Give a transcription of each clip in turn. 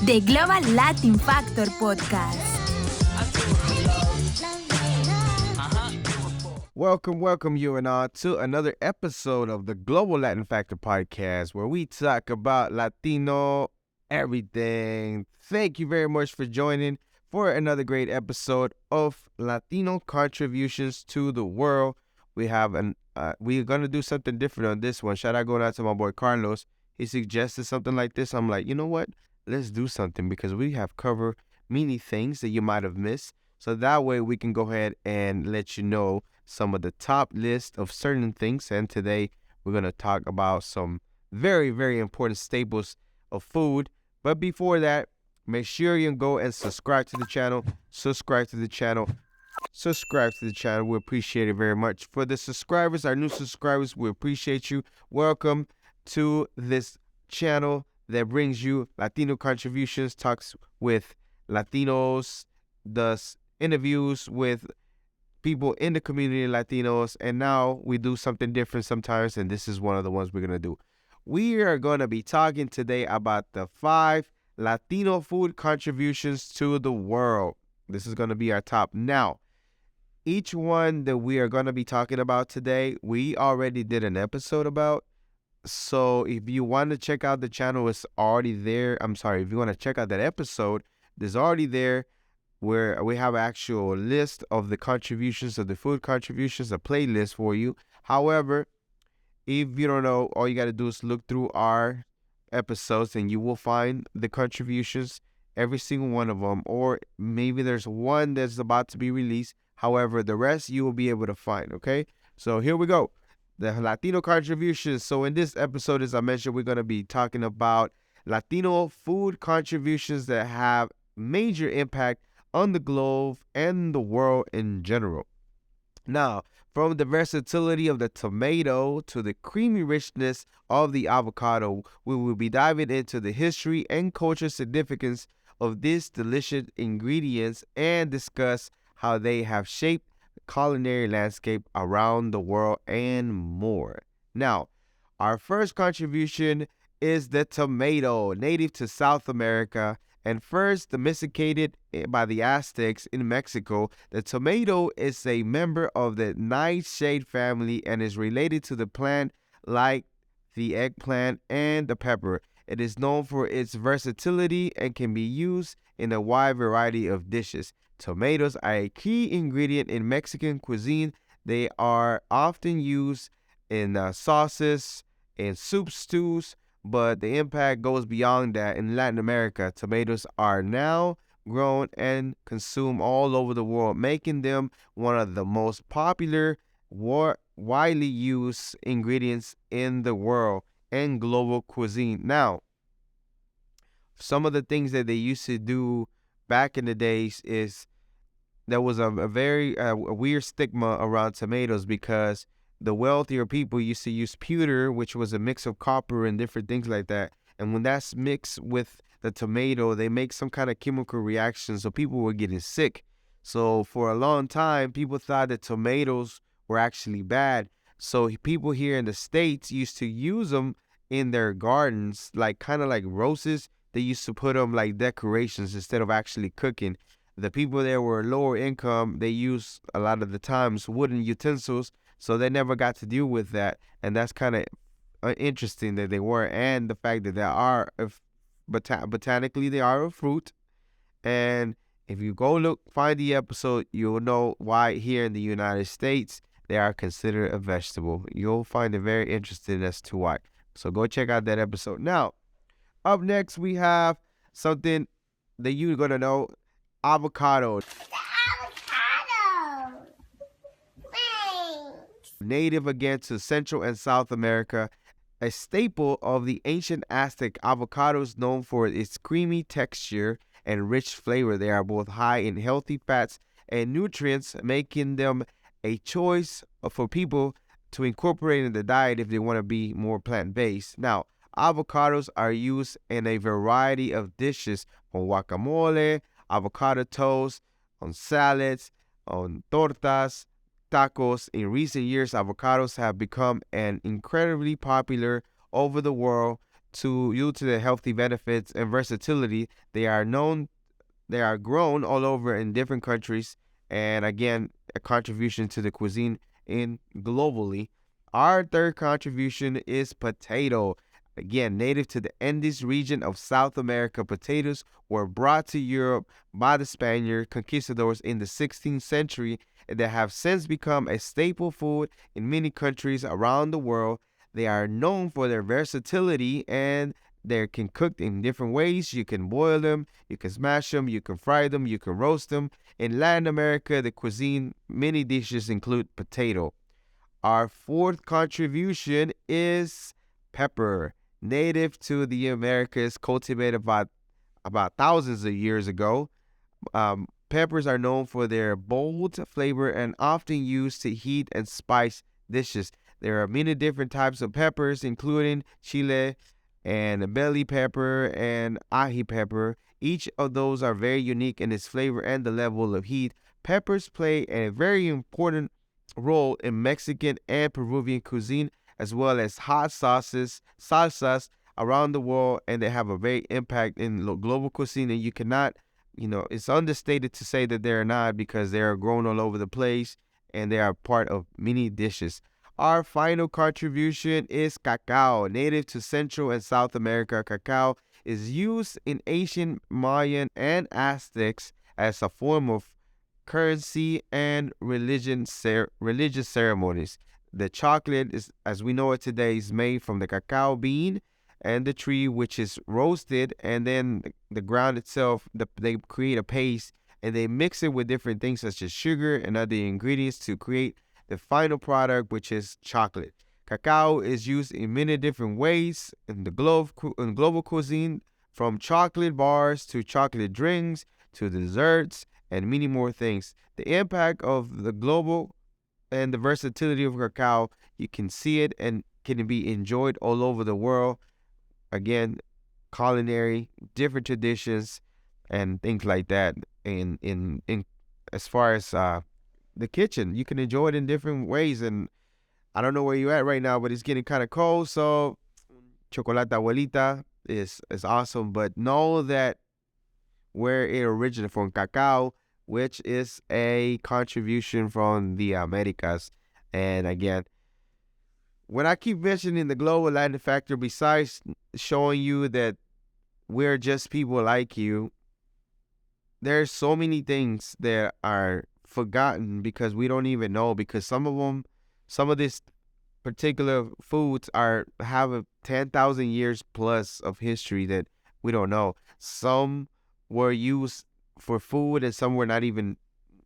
The Global Latin Factor Podcast. Welcome you and all to another episode of the Global Latin Factor Podcast, where we talk about Latino everything. Thank you very much for joining for another great episode of Latino contributions to the world. We're gonna do something different on this one. Shout out going out to my boy Carlos. He suggested something like this. I'm like, you know what? Let's do something because we have covered many things that you might have missed. So that way we can go ahead and let you know some of the top list of certain things. And today we're going to talk about some very, very important staples of food. But before that, make sure you go and subscribe to the channel. We appreciate it very much. For the subscribers, our new subscribers, we appreciate you. Welcome to this channel that brings you Latino contributions, talks with Latinos, does interviews with people in the community, Latinos, and now we do something different sometimes, and this is one of the ones we're going to do. We are going to be talking today about the 5 Latino food contributions to the world. This is going to be our top. Now, each one that we are going to be talking about today, we already did an episode about. So if you want to check out the channel, it's already there. If you want to check out that episode, there's already there where we have an actual list of the contributions of the food contributions, a playlist for you. However, if you don't know, all you got to do is look through our episodes and you will find the contributions, every single one of them, or maybe there's one that's about to be released. However, the rest you will be able to find, okay? So here we go. The Latino contributions. So in this episode, as I mentioned, we're going to be talking about Latino food contributions that have major impact on the globe and the world in general. Now, from the versatility of the tomato to the creamy richness of the avocado, we will be diving into the history and cultural significance of these delicious ingredients and discuss how they have shaped the culinary landscape around the world and more. Now, our first contribution is the tomato, native to South America and first domesticated by the Aztecs in Mexico. The tomato is a member of the nightshade family and is related to the plant like the eggplant and the pepper. It is known for its versatility and can be used in a wide variety of dishes. Tomatoes are a key ingredient in Mexican cuisine. They are often used in sauces, in soup stews, but the impact goes beyond that. In Latin America, tomatoes are now grown and consumed all over the world, making them one of the most popular, widely used ingredients in the world and global cuisine. Now, some of the things that they used to do back in the days is there was a very weird stigma around tomatoes because the wealthier people used to use pewter, which was a mix of copper and different things like that. And when that's mixed with the tomato, they make some kind of chemical reaction, so people were getting sick. So for a long time, people thought that tomatoes were actually bad. So people here in the States used to use them in their gardens, like kind of like roses. They used to put them like decorations instead of actually cooking. The people there were lower income. They used a lot of the times wooden utensils, so they never got to deal with that. And that's kind of interesting that they were. And the fact that they are, botanically, they are a fruit. And if you go find the episode, you'll know why here in the United States, they are considered a vegetable. You'll find it very interesting as to why. So go check out that episode. Now, up next, we have something that you're going to know, avocado. Native again to Central and South America, a staple of the ancient Aztec, avocados known for its creamy texture and rich flavor. They are both high in healthy fats and nutrients, making them a choice for people to incorporate in the diet if they want to be more plant-based. Now, avocados are used in a variety of dishes, on guacamole, avocado toast, on salads, on tortas, tacos. In recent years, avocados have become an incredibly popular over the world due to their healthy benefits and versatility. They are grown all over in different countries, and again, a contribution to the cuisine in globally. Our third contribution is potato. Again, native to the Andes region of South America, potatoes were brought to Europe by the Spaniard conquistadors in the 16th century and they have since become a staple food in many countries around the world. They are known for their versatility and they can cook in different ways. You can boil them, you can smash them, you can fry them, you can roast them. In Latin America, the cuisine, many dishes include potato. Our fourth contribution is pepper. Native to the Americas, cultivated about thousands of years ago. Peppers are known for their bold flavor and often used to heat and spice dishes. There are many different types of peppers, including chile and belly pepper and ají pepper. Each of those are very unique in its flavor and the level of heat. Peppers play a very important role in Mexican and Peruvian cuisine, as well as hot sauces, salsas around the world, and they have a very impact in global cuisine. And you cannot, it's understated to say that they're not because they are grown all over the place and they are part of many dishes. Our final contribution is cacao. Native to Central and South America, cacao is used in ancient Mayan and Aztecs as a form of currency and religious ceremonies. The chocolate is, as we know it today, is made from the cacao bean and the tree, which is roasted, and then the ground itself, they create a paste and they mix it with different things such as sugar and other ingredients to create the final product, which is chocolate. Cacao is used in many different ways in the global cuisine, from chocolate bars to chocolate drinks to desserts and many more things. The impact of the global and the versatility of cacao, you can see it and can be enjoyed all over the world. Again, culinary, different traditions, and things like that. In as far as the kitchen, you can enjoy it in different ways. And I don't know where you're at right now, but it's getting kind of cold. So chocolate abuelita is awesome. But know that where it originated from, cacao, which is a contribution from the Americas. And again, when I keep mentioning the global Latin factor, besides showing you that we're just people like you, there's so many things that are forgotten because we don't even know, because some of these particular foods have a 10,000 years plus of history that we don't know. Some were used for food and some were not even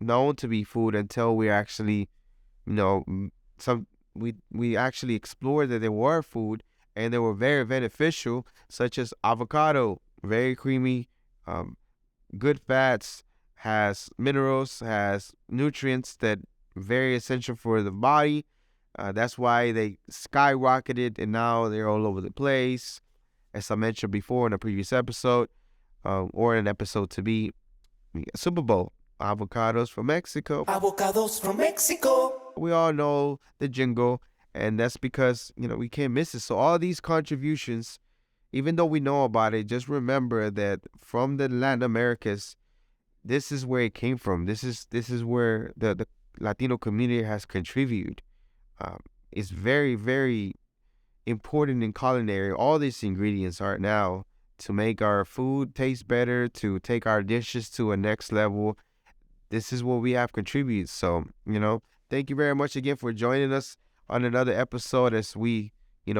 known to be food until we actually, some we actually explored that they were food and they were very beneficial, such as avocado, very creamy, good fats, has minerals, has nutrients that very essential for the body. That's why they skyrocketed and now they're all over the place. As I mentioned before in a previous episode, or in an episode to be, Super Bowl, avocados from Mexico. Avocados from Mexico. We all know the jingle, and that's because, we can't miss it. So all these contributions, even though we know about it, just remember that from the Latin Americas, this is where it came from. This is where the Latino community has contributed. It's very, very important in culinary. All these ingredients are now to make our food taste better, to take our dishes to a next level. This is what we have contributed. So, thank you very much again for joining us on another episode as we,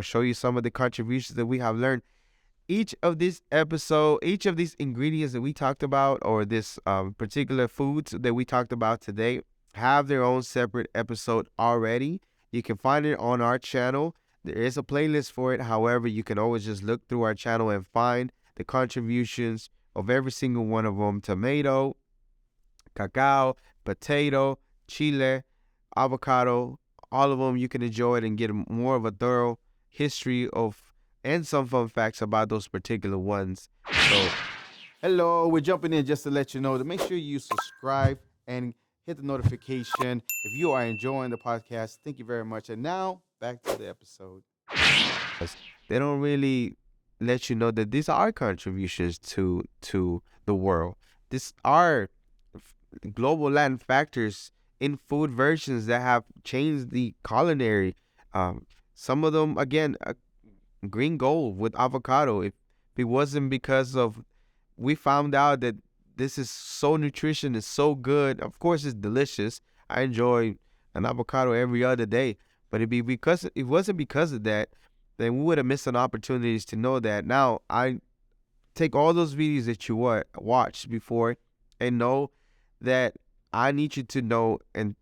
show you some of the contributions that we have learned. Each of these ingredients that we talked about, or this particular foods that we talked about today, have their own separate episode already. You can find it on our channel. There is a playlist for it. However, you can always just look through our channel and find the contributions of every single one of them: tomato, cacao, potato, chile, avocado. All of them you can enjoy it and get more of a thorough history of and some fun facts about those particular ones. So, hello, we're jumping in just to let you know to make sure you subscribe and hit the notification if you are enjoying the podcast. Thank you very much. And now back to the episode. They don't really let you know that these are contributions to the world. These are global Latin factors in food versions that have changed the culinary. Some of them, again, green gold with avocado. If it wasn't because of we found out that this is so nutrition, it's so good. Of course, it's delicious. I enjoy an avocado every other day, but it wasn't because of that, then we would have missed an opportunities to know that. Now I take all those videos that you watched before and know that I need you to know and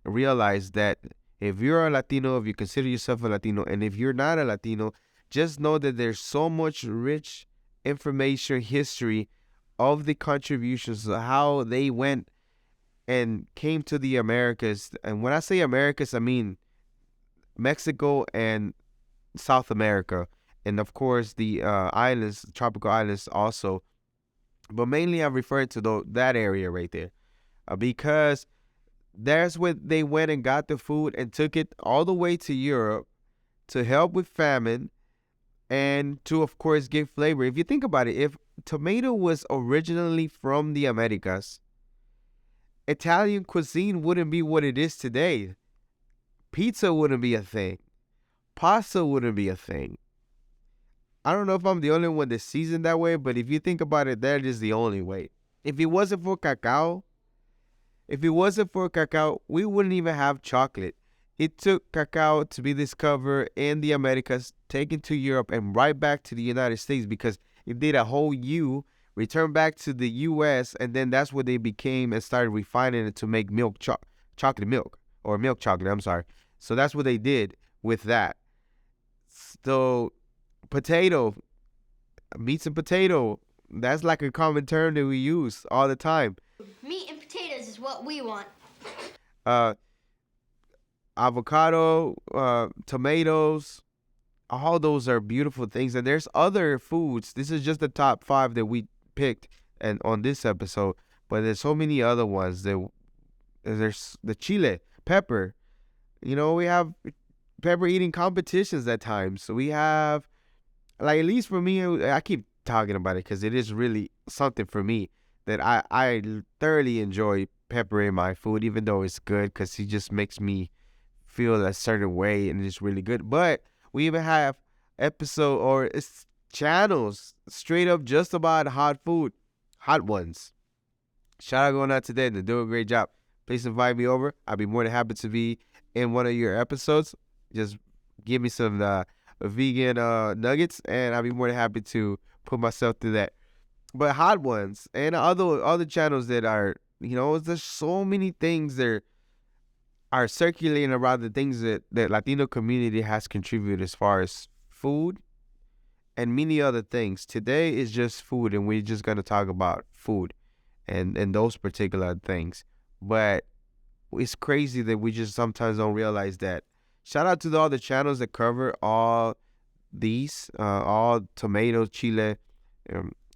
realize that if you're a Latino, if you consider yourself a Latino, and if you're not a Latino, just know that there's so much rich information, history of the contributions, of how they went and came to the Americas. And when I say Americas, I mean Mexico and South America, and of course the islands, tropical islands also. But mainly I'm referring to that area right there, because that's where they went and got the food and took it all the way to Europe to help with famine and to, of course, give flavor. If you think about it, if tomato was originally from the Americas, Italian cuisine wouldn't be what it is today. Pizza wouldn't be a thing. Pasta wouldn't be a thing. I don't know if I'm the only one that sees it that way, but if you think about it, that is the only way. If it wasn't for cacao, we wouldn't even have chocolate. It took cacao to be discovered in the Americas, taken to Europe, and right back to the United States, because it did a whole U, returned back to the U.S., and then that's where they became and started refining it to make chocolate milk, or milk chocolate, I'm sorry. So that's what they did with that. So potato, meats and potato, that's like a common term that we use all the time. Meat and potatoes is what we want. Avocado, tomatoes, all those are beautiful things. And there's other foods. This is just the top 5 that we picked and on this episode, but there's so many other ones. There's the chile, pepper. We have pepper eating competitions at times. So we have, like, at least for me, I keep talking about it because it is really something for me that I thoroughly enjoy pepper in my food, even though it's good because it just makes me feel a certain way and it's really good. But we even have channels straight up just about hot food, hot ones. Shout out going out to them. They do a great job. Please invite me over. I'll be more than happy to be in one of your episodes. Just give me some vegan nuggets, and I'll be more than happy to put myself through that. But hot ones and other channels that are, there's so many things that are circulating around the things that the Latino community has contributed as far as food and many other things. Today is just food, and we're just going to talk about food and those particular things. But it's crazy that we just sometimes don't realize that. Shout out to all the channels that cover all these, all tomatoes, chile,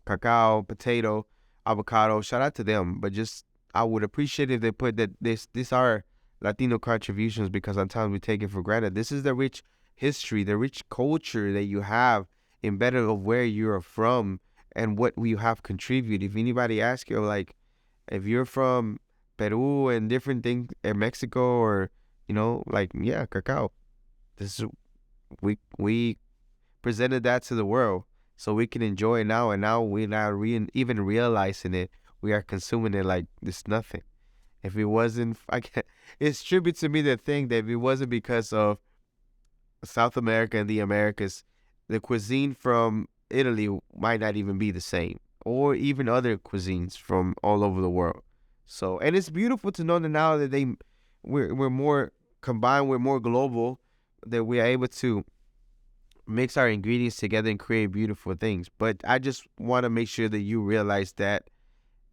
cacao, potato, avocado. Shout out to them. But just, I would appreciate if they put that these are Latino contributions, because sometimes we take it for granted. This is the rich history, the rich culture that you have embedded of where you're from and what you have contributed. If anybody asks you, like, if you're from Peru and different things in Mexico, or yeah, cacao. This is we presented that to the world so we can enjoy it now, and now we're not even realizing it. We are consuming it like it's nothing. If it wasn't, it's tribute to me to think that if it wasn't because of South America and the Americas, the cuisine from Italy might not even be the same, or even other cuisines from all over the world. So, and it's beautiful to know that now that we're more combined, we're more global, that we are able to mix our ingredients together and create beautiful things. But I just want to make sure that you realize that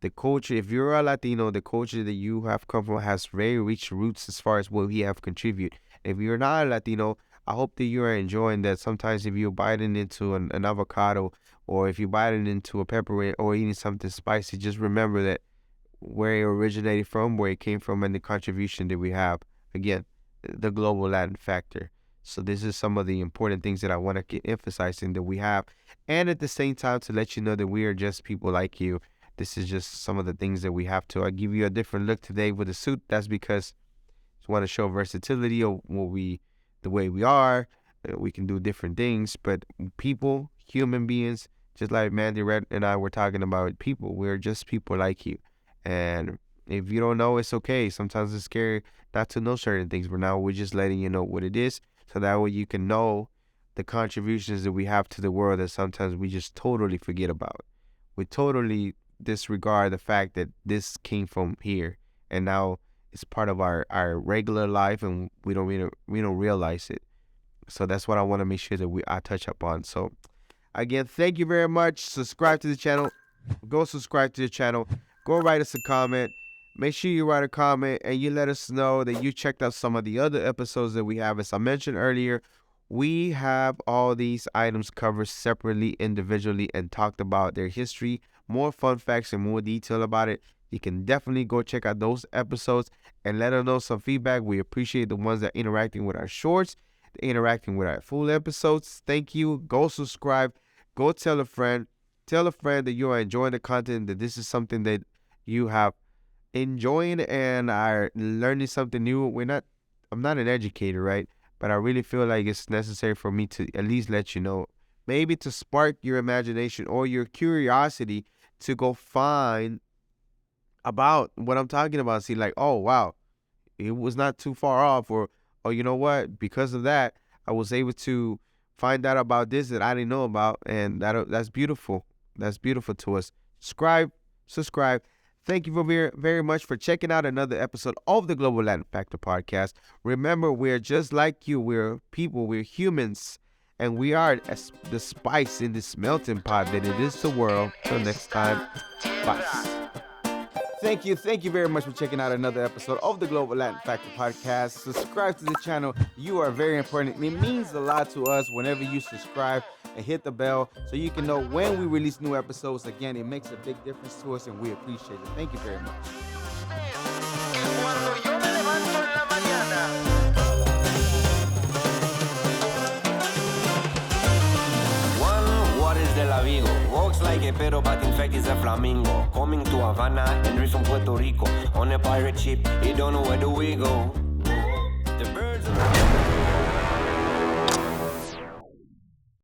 the culture, if you're a Latino, the culture that you have come from has very rich roots as far as what we have contributed. If you're not a Latino, I hope that you are enjoying that. Sometimes if you're biting into an avocado, or if you're biting into a pepper, or eating something spicy, just remember that where it originated from, where it came from, and the contribution that we have. Again, the global Latin factor. So this is some of the important things that I want to keep emphasizing that we have. And at the same time, to let you know that we are just people like you. This is just some of the things that we have to. I give you a different look today with the suit. That's because I want to show versatility of the way we are. We can do different things, but people, human beings, just like Mandy Red and I were talking about people, we're just people like you. And if you don't know, it's okay. Sometimes it's scary not to know certain things, but now we're just letting you know what it is, so that way you can know the contributions that we have to the world that sometimes we just totally forget about. We totally disregard the fact that this came from here, and now it's part of our regular life, and we don't realize it. So that's what I want to make sure that I touch upon. So again, thank you very much. Subscribe to the channel. Go subscribe to the channel. Go write us a comment. Make sure you write a comment and you let us know that you checked out some of the other episodes that we have. As I mentioned earlier, we have all these items covered separately, individually, and talked about their history, more fun facts and more detail about it. You can definitely go check out those episodes and let us know some feedback. We appreciate the ones that are interacting with our shorts, interacting with our full episodes. Thank you. Go subscribe. Go tell a friend. Tell a friend that you are enjoying the content, that this is something that you have enjoying and are learning something new. I'm not an educator, right? But I really feel like it's necessary for me to at least let you know, maybe to spark your imagination or your curiosity to go find about what I'm talking about. See, like, oh, wow, it was not too far off, or, oh, you know what? Because of that, I was able to find out about this that I didn't know about, and that's beautiful. That's beautiful to us. Subscribe. Thank you very much for checking out another episode of the Global Latin Factor Podcast. Remember, we're just like you. We're people. We're humans. And we are the spice in this melting pot that it is the world. Till next time, bye. Thank you very much for checking out another episode of the Global Latin Factor Podcast. Subscribe to the channel. You are very important. It means a lot to us whenever you subscribe and hit the bell so you can know when we release new episodes. Again, it makes a big difference to us and we appreciate it. Thank you very much. Del Avigo, walks like a pedo but in fact is a flamingo. Coming to Havana and reach from Puerto Rico. On a pirate ship, you don't know where do we go. The birds are